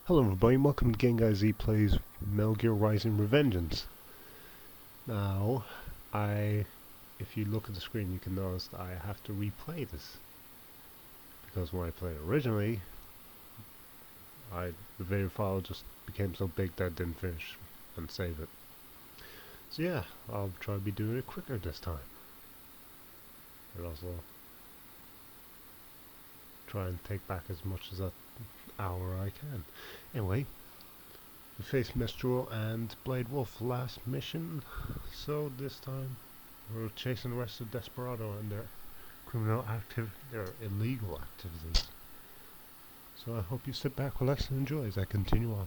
Hello everybody, welcome to Game Guy Z Plays Metal Gear Rising Revengeance. Now, if you look at the screen you can notice that I have to replay this. Because when I played it originally, the video file just became so big that I didn't finish and save it. So yeah, I'll try to be doing it quicker this time. And also try and take back as much as that hour I can. Anyway, we faced Mistral and Blade Wolf last mission, so this time we're chasing the rest of Desperado and their their illegal activities. So I hope you sit back, relax and enjoy as I continue on.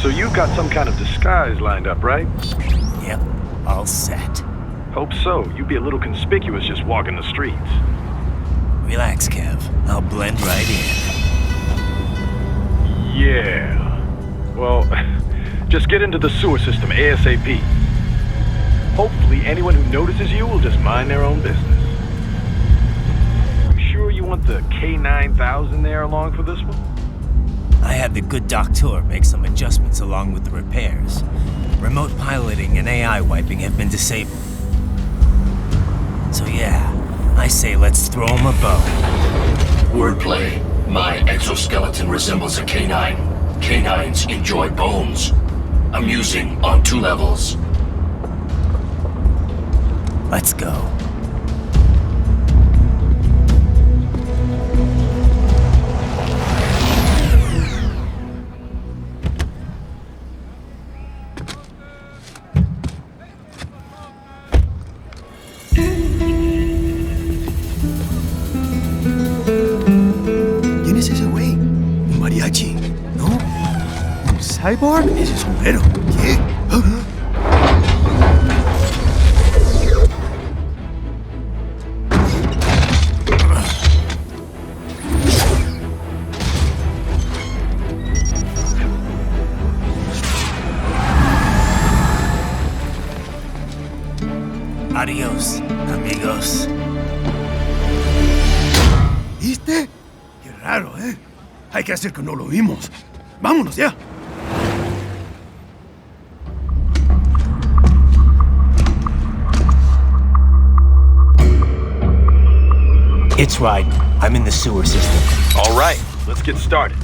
So you've got some kind of disguise lined up, right? Yep, all set. Hope so. You'd be a little conspicuous just walking the streets. Relax, Kev. I'll blend right in. Yeah. Well, just get into the sewer system ASAP. Hopefully anyone who notices you will just mind their own business. You sure you want the K9000 there along for this one? I had the good doctor make some adjustments along with the repairs. Remote piloting and AI wiping have been disabled. So yeah, I say let's throw him a bone. Wordplay. My exoskeleton resembles a canine. Canines enjoy bones. Amusing on 2 levels. Let's go. ¿Cyborg? Ese sombrero. ¿Qué? Adiós, amigos. ¿Viste? Qué raro, ¿eh? Hay que hacer que no lo vimos. ¡Vámonos ya! It's Raiden. I'm in the sewer system. All right, let's get started.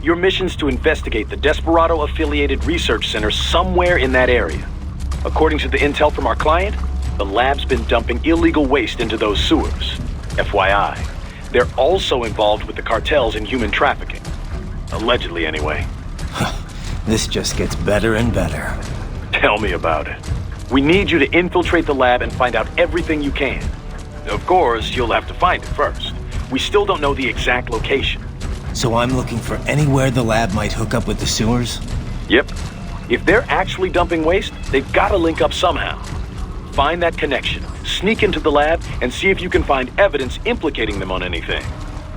Your mission's to investigate the Desperado-affiliated research center somewhere in that area. According to the intel from our client, the lab's been dumping illegal waste into those sewers. FYI, they're also involved with the cartels in human trafficking. Allegedly, anyway. This just gets better and better. Tell me about it. We need you to infiltrate the lab and find out everything you can. Of course, you'll have to find it first. We still don't know the exact location. So I'm looking for anywhere the lab might hook up with the sewers? Yep. If they're actually dumping waste, they've got to link up somehow. Find that connection, sneak into the lab, and see if you can find evidence implicating them on anything.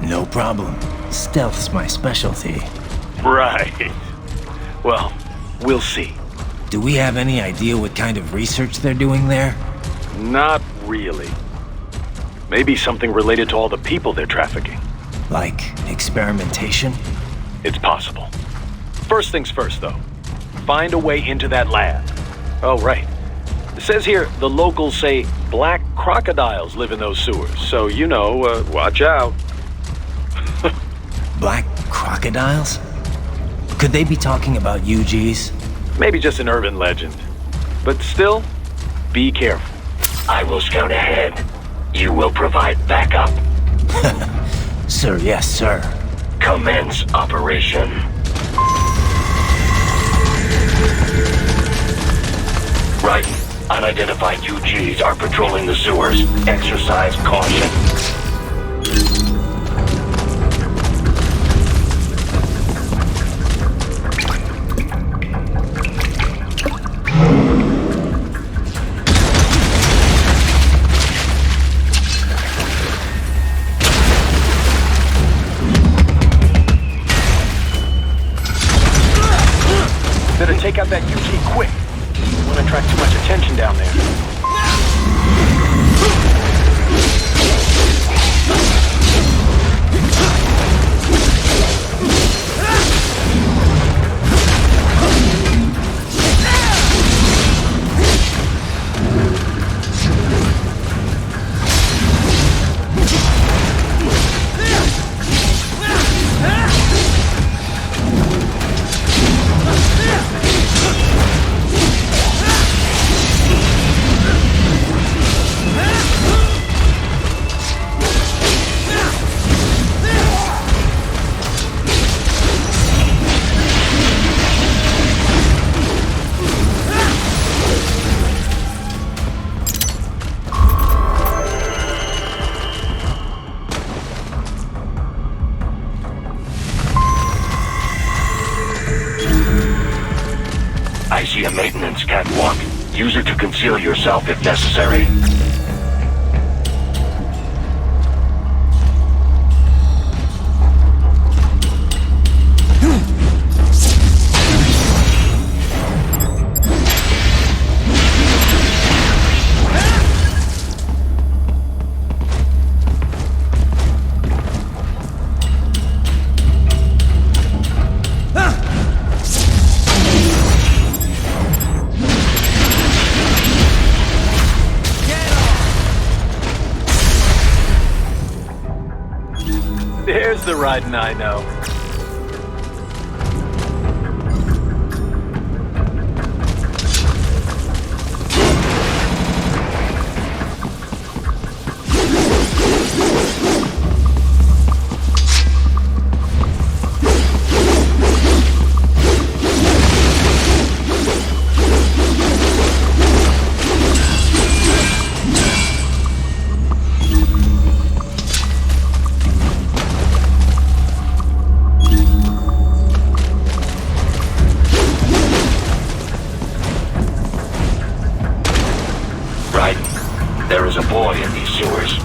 No problem. Stealth's my specialty. Right. Well, we'll see. Do we have any idea what kind of research they're doing there? Not really. Maybe something related to all the people they're trafficking. Like experimentation? It's possible. First things first, though. Find a way into that lab. Oh, right. It says here the locals say black crocodiles live in those sewers, so you know, watch out. Black crocodiles? Could they be talking about UGs? Maybe just an urban legend. But still, be careful. I will scout ahead. You will provide backup. Sir, yes, sir. Commence operation. Right. Unidentified UGs are patrolling the sewers. Exercise caution. take out that UG quick. Don't want to attract too much attention down there. I see a maintenance catwalk. Use it to conceal yourself if necessary. There's the Raiden I know. Raiden, there is a boy in these sewers.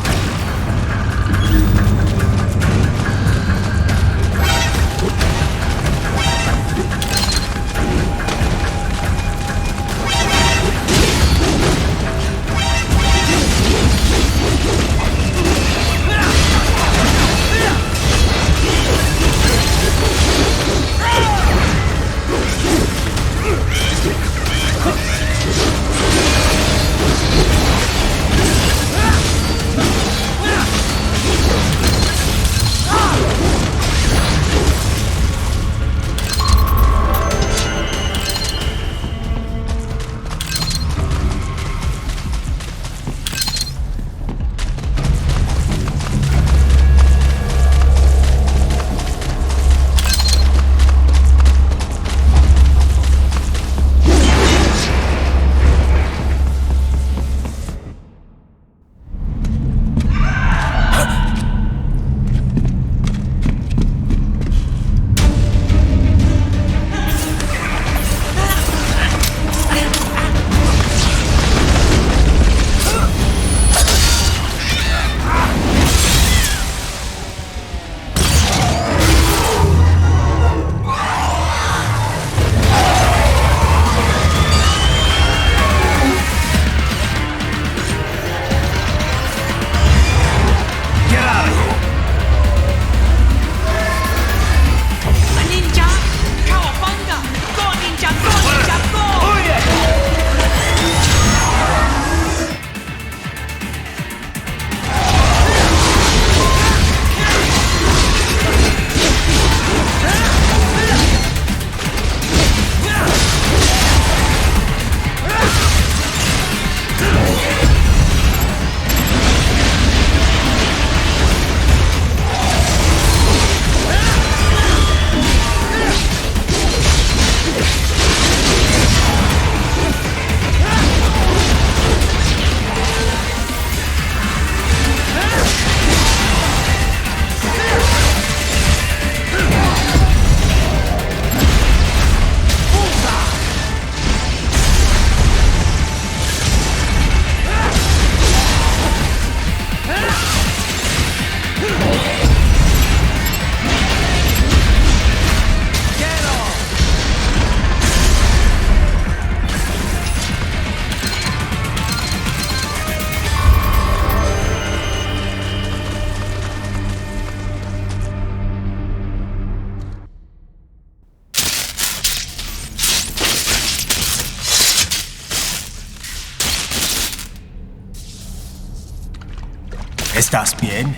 ¿Estás bien?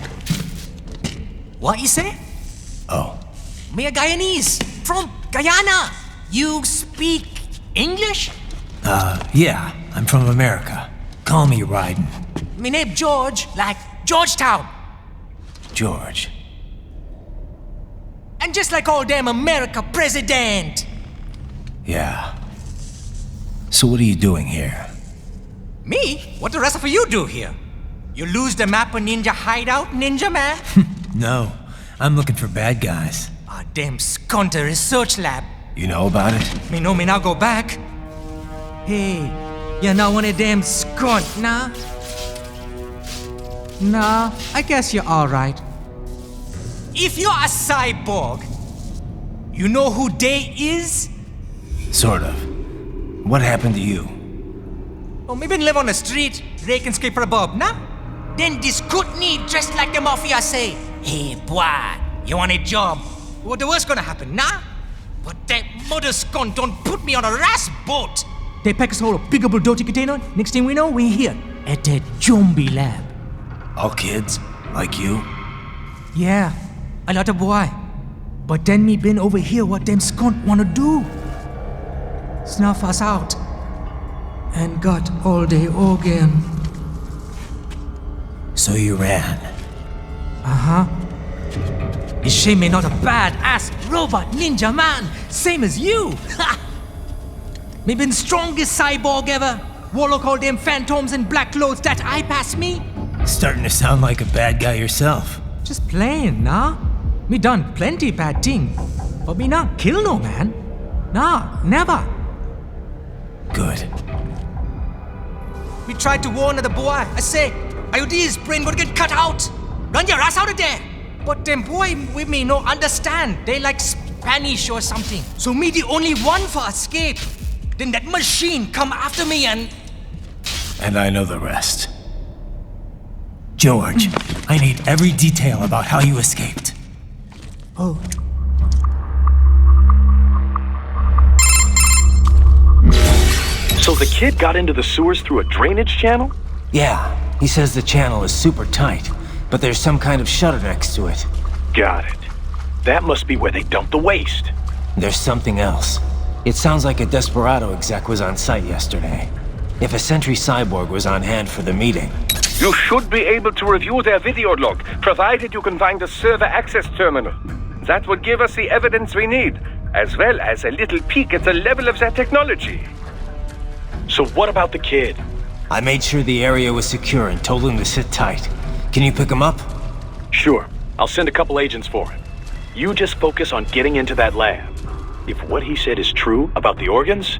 What you say? Oh, Me a Guyanese from Guyana. You speak English? yeah, I'm from America. Call me Raiden. Me name George, like Georgetown. George. And just like all damn America president. Yeah. So what are you doing here? Me? What the rest of you do here? You lose the map of Ninja hideout, Ninja man? No, I'm looking for bad guys. Ah, damn skunter research lab. You know about it? Me know me now go back. Hey, you're not one of them skunt, nah? Nah, I guess you're alright. If you're a cyborg, you know who they is? Sort of. What happened to you? Oh, me been live on the street, rake and scrape for a bob, nah? Then this good need dressed like the mafia say, hey boy, you want a job? What the worst gonna happen, nah? But that mother scunt don't put me on a ras boat. They pack us all a big old dirty container. Next thing we know, we're here at that zombie lab. All kids? Like you? Yeah, a lot of boy. But then me been over here what them scunt wanna do. Snuff us out. And got all the organ. So you ran. Uh-huh. Is she me not a bad-ass robot ninja man, same as you? Ha! Me been strongest cyborg ever. Warlock all them phantoms in black clothes that eye pass me. Starting to sound like a bad guy yourself. Just playing, nah? Me done plenty bad thing. But me not kill no man. Nah, never. Good. We tried to warn the boy. I say, IOD's brain would get cut out. Run your ass out of there. But them boy with me no understand. They like Spanish or something. So me the only one for escape. Then that machine come after me and... And I know the rest. George, I need every detail about how you escaped. Oh. So the kid got into the sewers through a drainage channel? Yeah, he says the channel is super tight, but there's some kind of shutter next to it. Got it. That must be where they dumped the waste. There's something else. It sounds like a Desperado exec was on site yesterday. If a Sentry Cyborg was on hand for the meeting. You should be able to review their video log, provided you can find a server access terminal. That will give us the evidence we need, as well as a little peek at the level of their technology. So what about the kid? I made sure the area was secure and told him to sit tight. Can you pick him up? Sure. I'll send a couple agents for him. You just focus on getting into that lab. If what he said is true about the organs,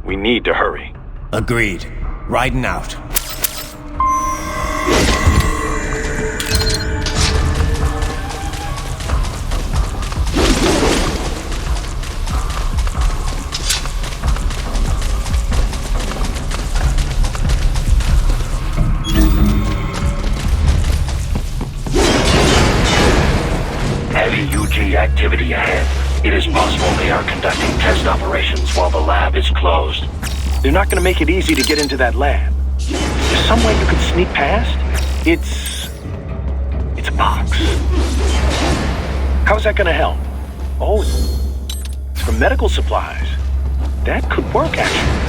we need to hurry. Agreed. Raiden out. Heavy UG activity ahead. It is possible they are conducting test operations while the lab is closed. They're not going to make it easy to get into that lab. There's some way you can sneak past? It's a box. How's that going to help? Oh, it's for medical supplies. That could work, actually.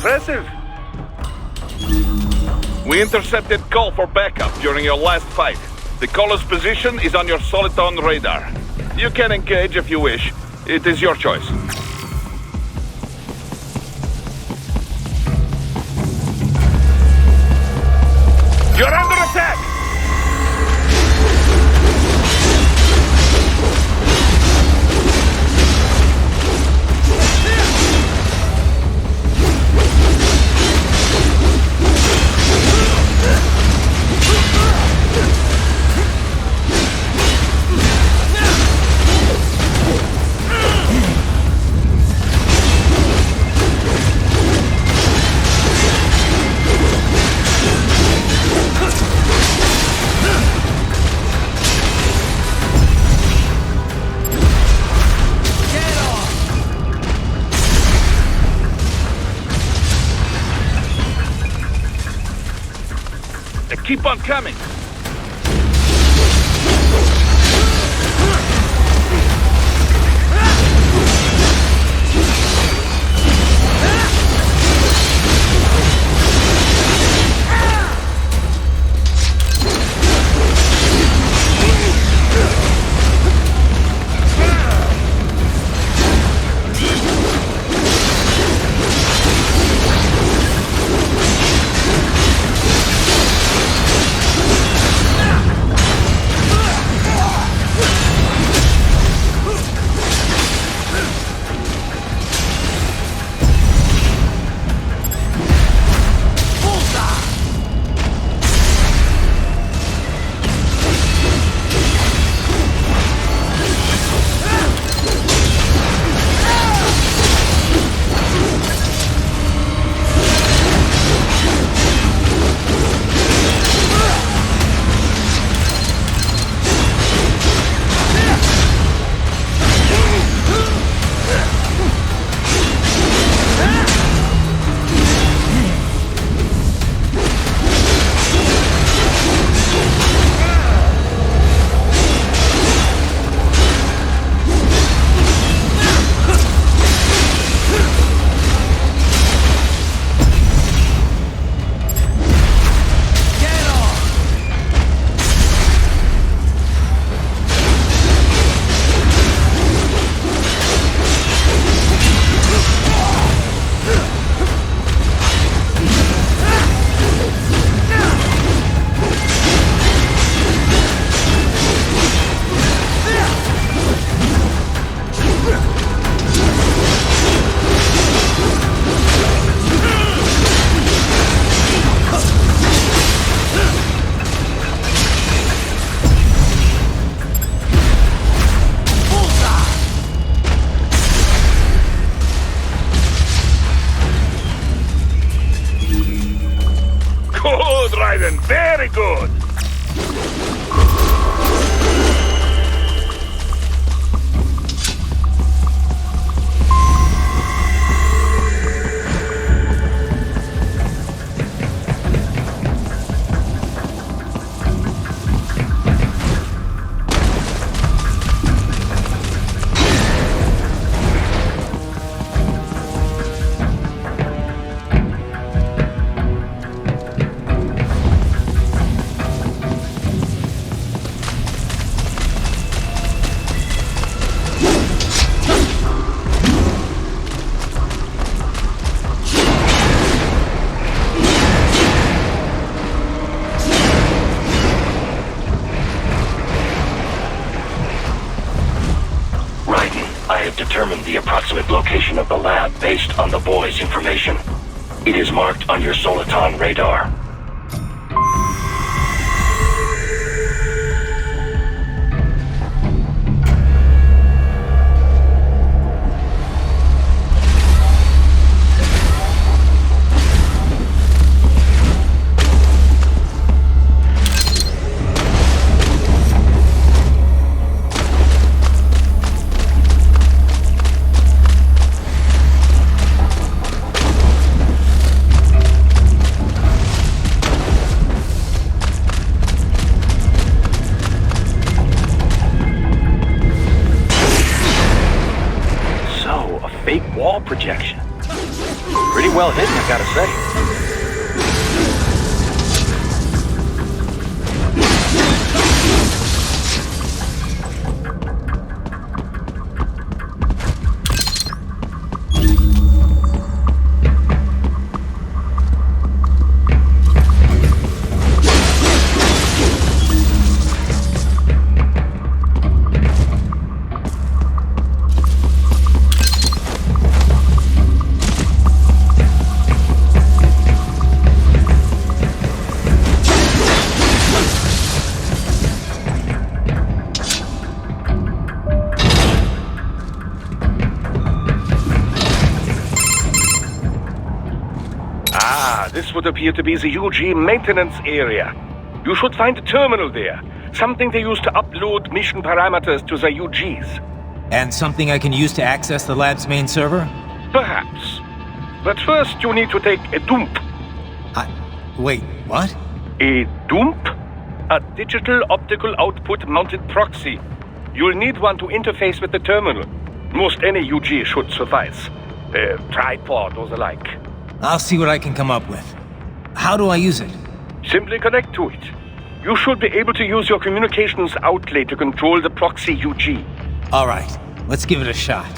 Impressive. We intercepted call for backup during your last fight. The caller's position is on your Soliton radar. You can engage if you wish. It is your choice. You're under attack! Keep on coming! Good, Raiden, very good! Determine the approximate location of the lab based on the boy's information. It is marked on your Soliton radar. Pretty well hidden, I gotta say. This would appear to be the UG maintenance area. You should find a terminal there. Something they use to upload mission parameters to the UGs. And something I can use to access the lab's main server? Perhaps. But first you need to take a dump. Wait, what? A dump? A digital optical output mounted proxy. You'll need one to interface with the terminal. Most any UG should suffice. A tripod or the like. I'll see what I can come up with. How do I use it? Simply connect to it. You should be able to use your communications outlet to control the proxy UG. All right, let's give it a shot.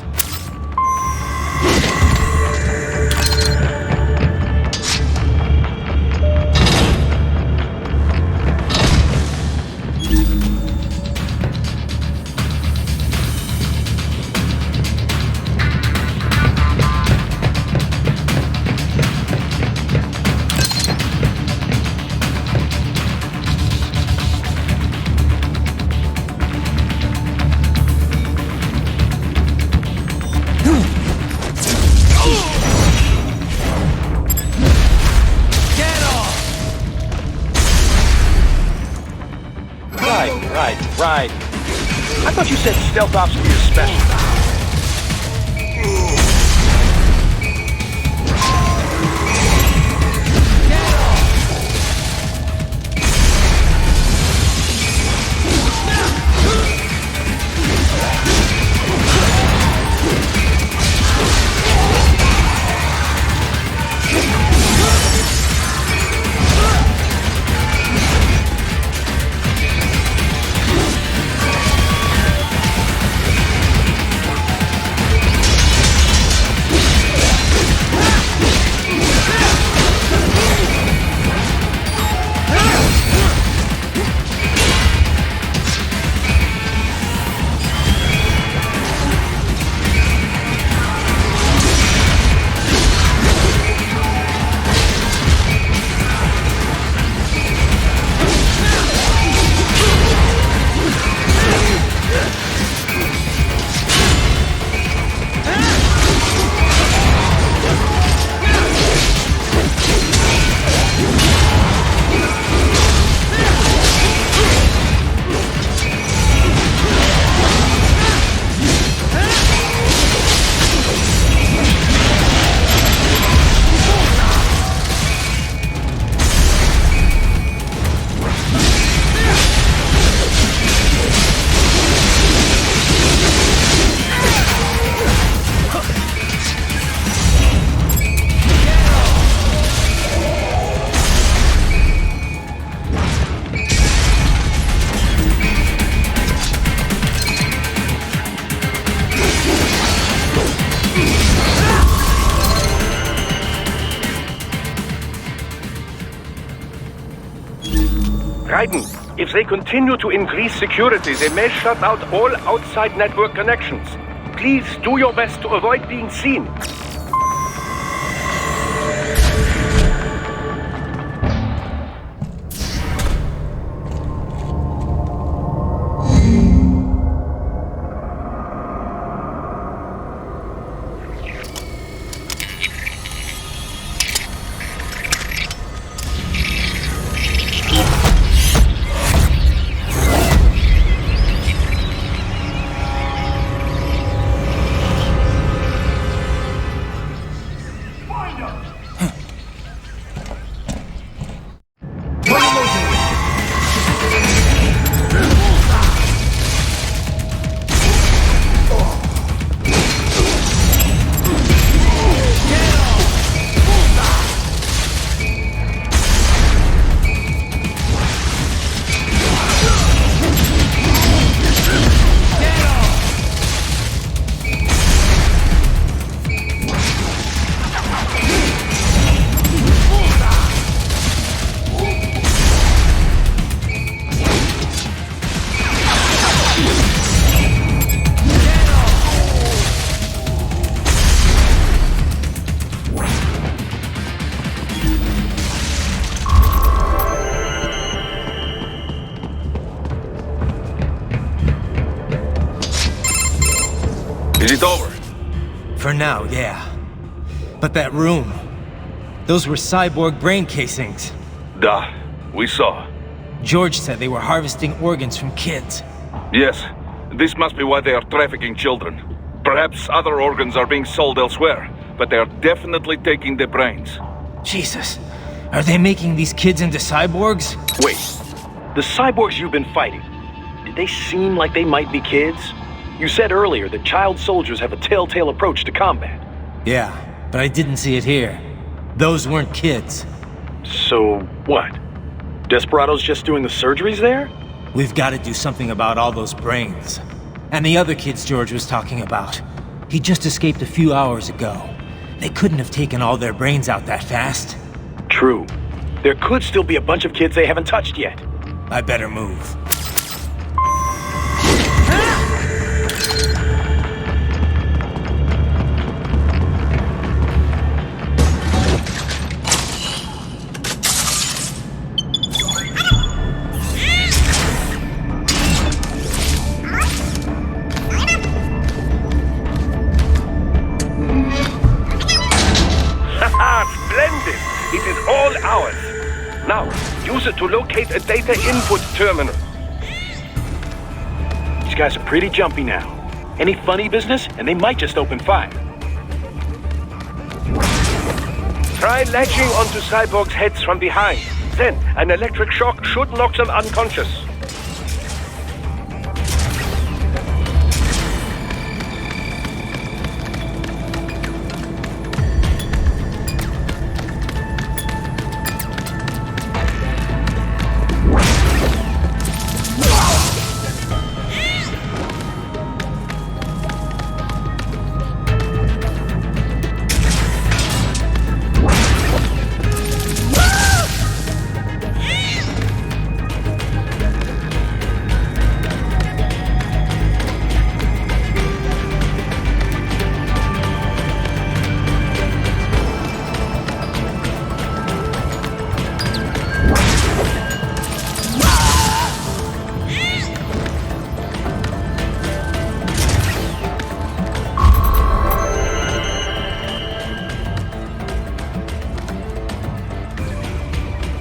Right. I thought you said stealth ops were your specialty. Raiden, if they continue to increase security, they may shut out all outside network connections. Please do your best to avoid being seen. Is it over? For now, yeah. But that room... those were cyborg brain casings. Duh. We saw. George said they were harvesting organs from kids. Yes. This must be why they are trafficking children. Perhaps other organs are being sold elsewhere, but they are definitely taking the brains. Jesus. Are they making these kids into cyborgs? Wait. The cyborgs you've been fighting, did they seem like they might be kids? You said earlier that child soldiers have a telltale approach to combat. Yeah, but I didn't see it here. Those weren't kids. So, what? Desperado's just doing the surgeries there? We've got to do something about all those brains. And the other kids George was talking about. He just escaped a few hours ago. They couldn't have taken all their brains out that fast. True. There could still be a bunch of kids they haven't touched yet. I better move. Splendid! It is all ours. Now, use it to locate a data input terminal. These guys are pretty jumpy now. Any funny business, and they might just open fire. Try latching onto cyborgs' heads from behind. Then, an electric shock should knock them unconscious.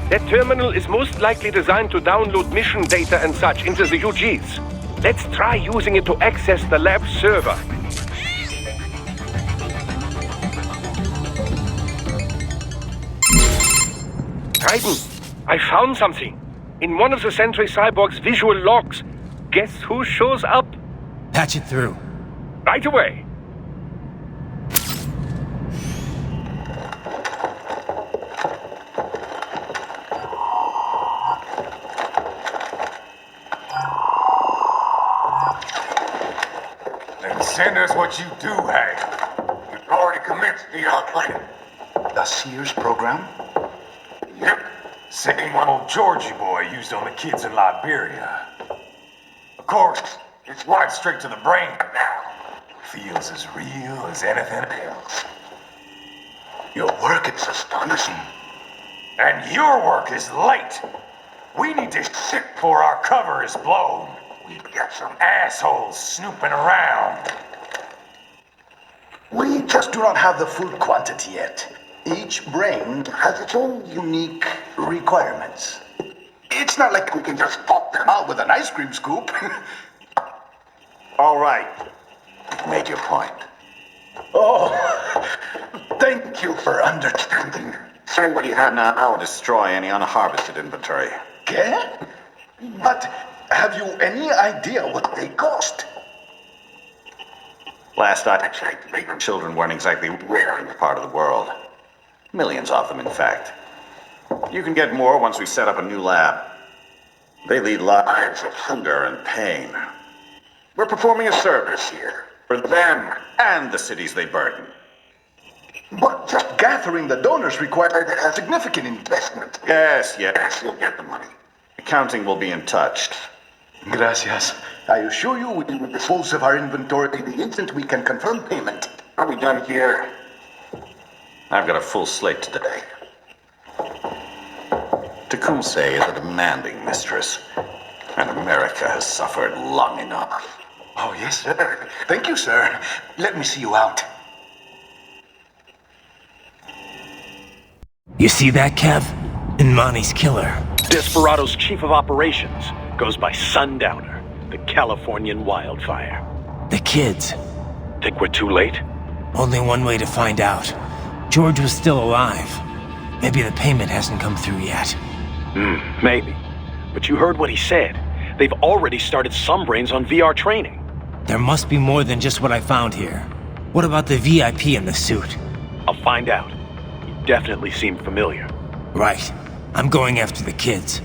That terminal is most likely designed to download mission data and such into the UGs. Let's try using it to access the lab server. Raiden, I found something. In one of the Sentry Cyborg's visual logs. Guess who shows up? Patch it through. Right away. Send us what you do have. You've already commenced the outline. The Sears program? Yep. Same one old Georgie boy used on the kids in Liberia. Of course, it's right straight to the brain now. Feels as real as anything else. Your work is astonishing. And your work is late. We need to shit before our cover is blown. We've got some assholes snooping around. We just do not have the full quantity yet. Each brain has its own unique requirements. It's not like we can just pop them out with an ice cream scoop. All right. Make your point. Oh, thank you for understanding. Say what you have now. I'll destroy any unharvested inventory. Okay? But have you any idea what they cost? Last I checked, children weren't exactly rare in this part of the world. Millions of them, in fact. You can get more once we set up a new lab. They lead lives of hunger and pain. We're performing a service here. For them and the cities they burden. But just gathering the donors required a significant investment. Yes, you'll get the money. Accounting will be in touch. Gracias. I assure you we will dispose of our inventory the instant we can confirm payment. Are we done here? I've got a full slate today. Tecumseh is a demanding mistress, and America has suffered long enough. Oh, yes, sir. Thank you, sir. Let me see you out. You see that, Kev? Inmani's killer. Desperado's chief of operations goes by Sundowner, the Californian wildfire. The kids. Think we're too late? Only one way to find out. George was still alive. Maybe the payment hasn't come through yet. Maybe. But you heard what he said. They've already started some brains on VR training. There must be more than just what I found here. What about the VIP in the suit? I'll find out. He definitely seemed familiar. Right. I'm going after the kids.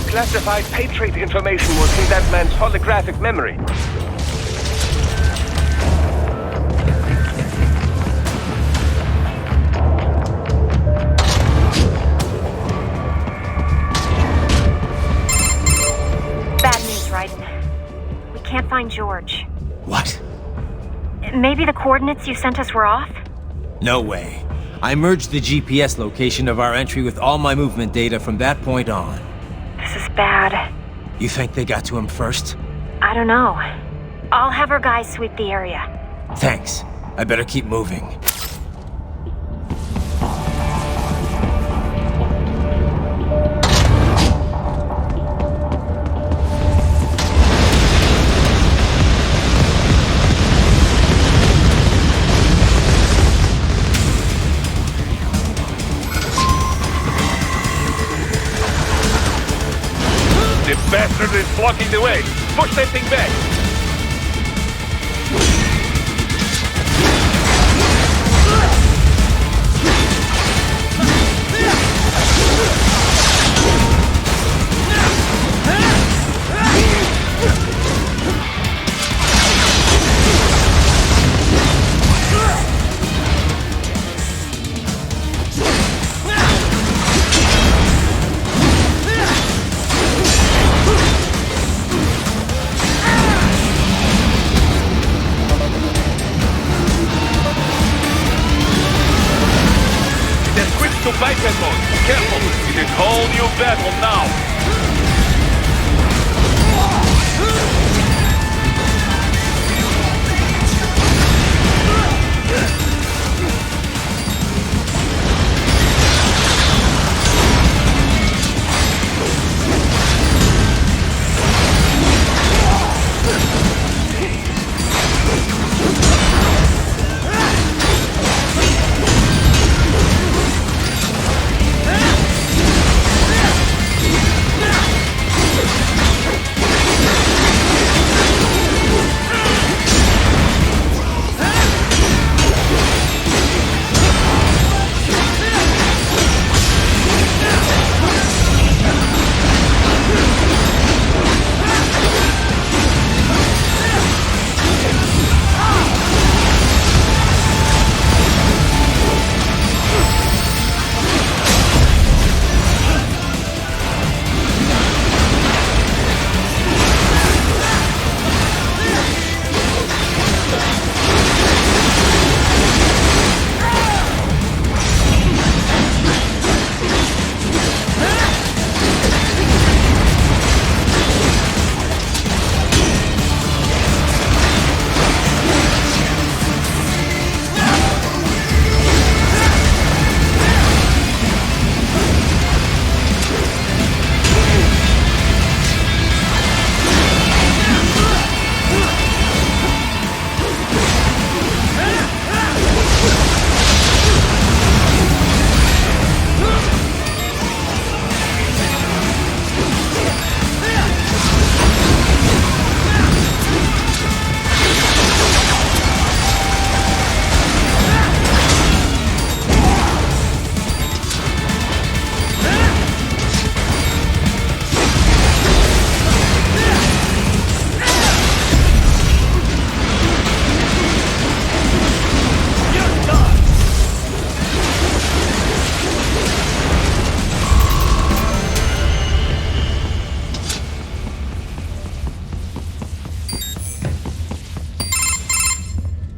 Classified Patriot information was in that man's holographic memory. Bad news, Raiden. We can't find George. What? Maybe the coordinates you sent us were off? No way. I merged the GPS location of our entry with all my movement data from that point on. This is bad. You think they got to him first? I don't know. I'll have our guys sweep the area. Thanks. I better keep moving. Bastard is blocking the way. Push that thing back. To bypass mode. Careful, it is whole new battle now.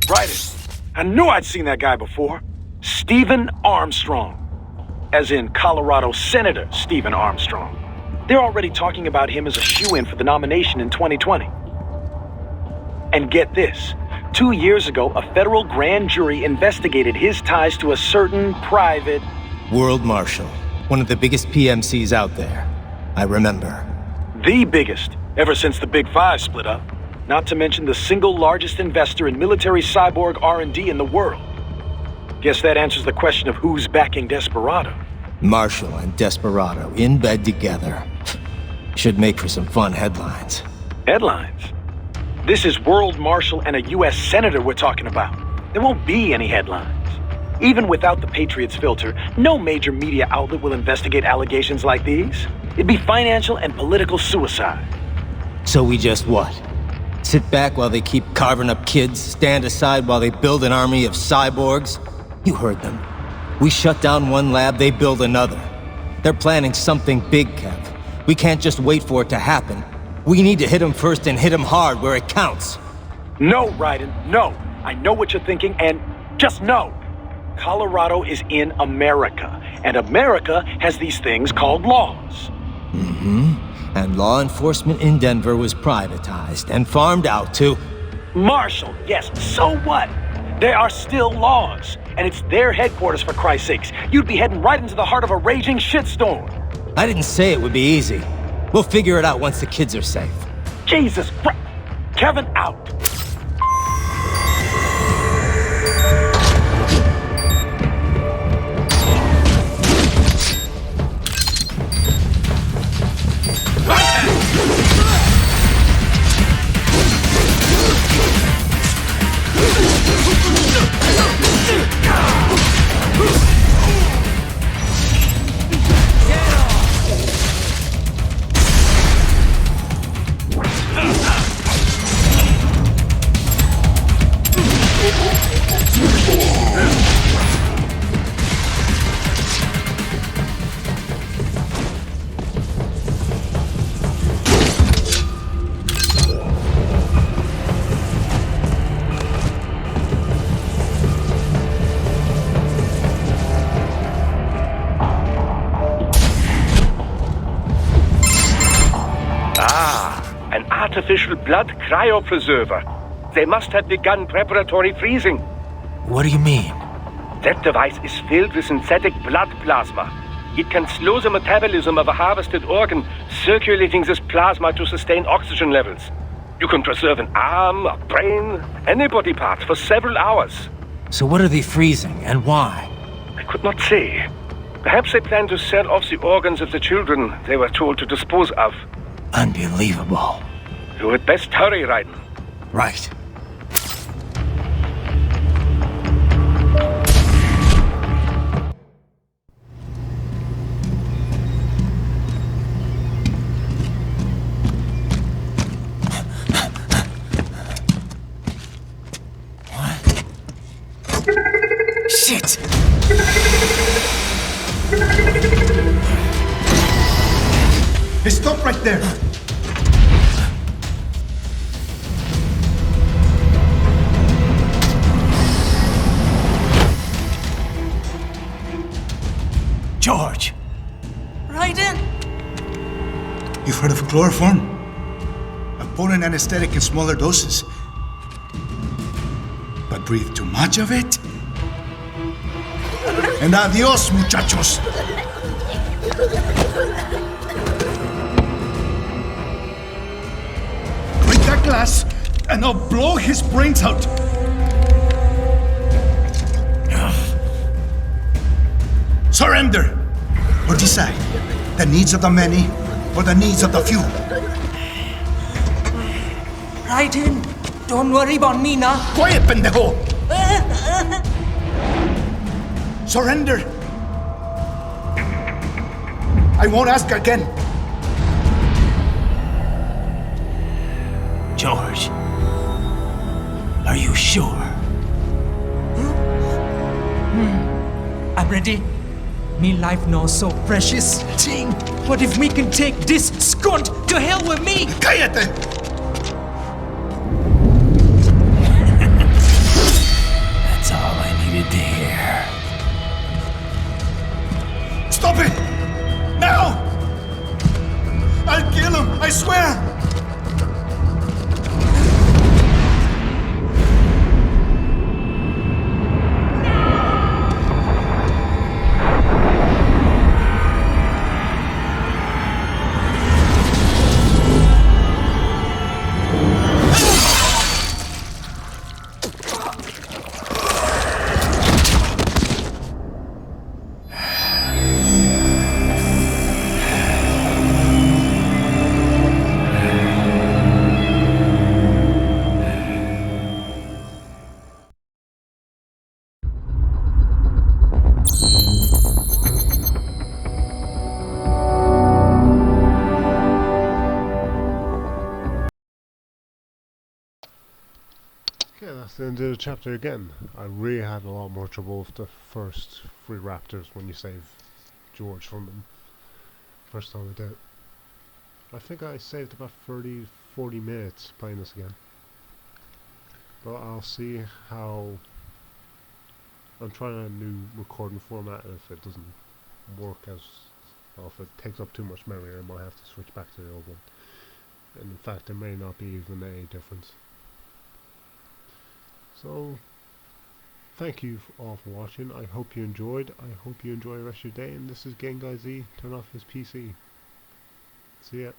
Raiden. I knew I'd seen that guy before. Stephen Armstrong. As in Colorado Senator Stephen Armstrong. They're already talking about him as a shoo-in for the nomination in 2020. And get this. 2 years ago, a federal grand jury investigated his ties to a certain private... World Marshal. One of the biggest PMCs out there. I remember. The biggest, ever since the Big Five split up. Not to mention the single largest investor in military cyborg R&D in the world. Guess that answers the question of who's backing Desperado. Marshall and Desperado in bed together. Should make for some fun headlines. Headlines? This is World Marshal and a U.S. Senator we're talking about. There won't be any headlines. Even without the Patriots filter, no major media outlet will investigate allegations like these. It'd be financial and political suicide. So we just what? Sit back while they keep carving up kids, stand aside while they build an army of cyborgs? You heard them. We shut down one lab, they build another. They're planning something big, Kev. We can't just wait for it to happen. We need to hit them first and hit them hard where it counts. No, Raiden, no. I know what you're thinking, and just no. Colorado is in America, and America has these things called laws. And law enforcement in Denver was privatized and farmed out to... Marshall, yes, so what? There are still laws, and it's their headquarters, for Christ's sakes. You'd be heading right into the heart of a raging shitstorm. I didn't say it would be easy. We'll figure it out once the kids are safe. Jesus Christ. Kevin, out. Artificial blood cryopreserver. They must have begun preparatory freezing. What do you mean? That device is filled with synthetic blood plasma. It can slow the metabolism of a harvested organ, circulating this plasma to sustain oxygen levels. You can preserve an arm, a brain, any body part for several hours. So what are they freezing, and why? I could not say. Perhaps they plan to sell off the organs of the children they were told to dispose of. Unbelievable. You had best hurry, Raiden. Right. Shit! Hey, stop right there! George! Raiden! You've heard of chloroform? A potent anesthetic in smaller doses. But breathe too much of it? And adios, muchachos! Break that glass, and I'll blow his brains out! Surrender! Or decide, the needs of the many, or the needs of the few. Raiden, don't worry about me now. Quiet, pendejo! Surrender! I won't ask again. George, are you sure? I'm ready. Me life now so precious. Ting, what if we can take this skunt to hell with me? Cállate! No! I'll kill him, I swear! Okay, that's the end of the chapter again. I really had a lot more trouble with the first 3 raptors when you save George from them. First time I did it. I think I saved about 30-40 minutes playing this again. But I'll see how... I'm trying a new recording format, and if it doesn't work as... well, if it takes up too much memory, I might have to switch back to the old one. And in fact, there may not be even any difference. So, thank you all for watching. I hope you enjoyed. I hope you enjoy the rest of your day. And this is Gengai Z. Turn off his PC. See ya.